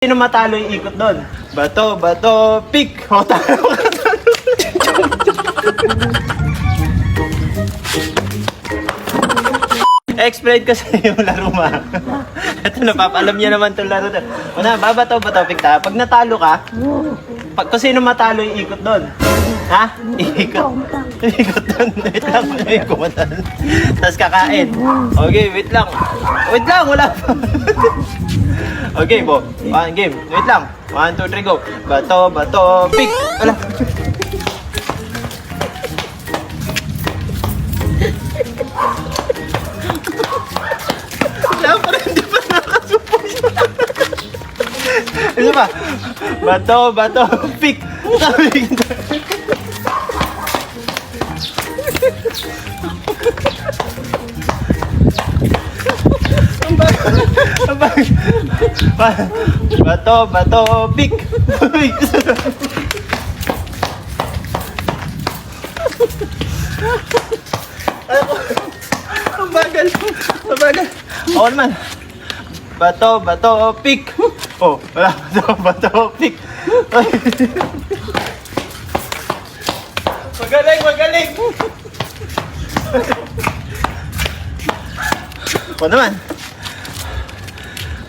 Sino matalo yung ikot doon? Bato, bato, pick! O, talo ka. Explain ko sa iyo yung laro ma. Ito, napapaalam niya naman itong laro doon. Una, babato, bato, pick ta. Pag natalo ka, kung sino matalo yung ikot doon? Ha? Ikot. Ikot doon. Wait lang, may kumatan. Tapos kakain. Okay, wait lang. Wait lang, wala pa. Okay, bo. One game. Wait lang. 1, 2, 3, go. Bato, bato, pick. Wala. Wala pa rin, di pa nakasupos. Ano ba? Bato, bato, pick. Sabi kita. Bato, bato, pick. Ang bagal. Ang bagal. Ako naman. Bato, bato, pick. Oh, wala. Bato, bato, pick. Magaling, magaling. Ako naman.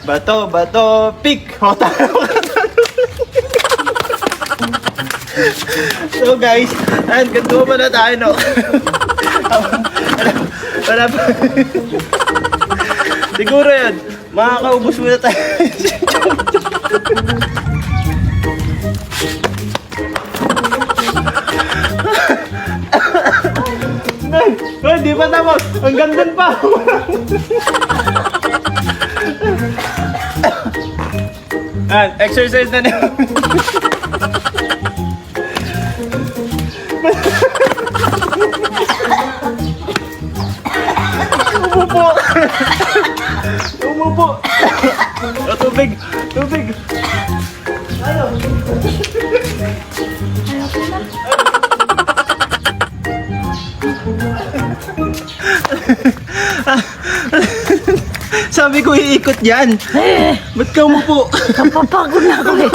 Bato, bato, pick. O, talo ka. So guys, ayan, ganito pa na tayo, no? Wala pa. Siguro yan, makakaubos muna tayo. Ay, di pa tapos. Hanggang dun pa. Ayan, exercise na niyo. Umupo. Umupo. O, tubig. Tubig. Ano? Sabi ko iikot yan. Ba't ka umupo? Kapapagod na ako eh.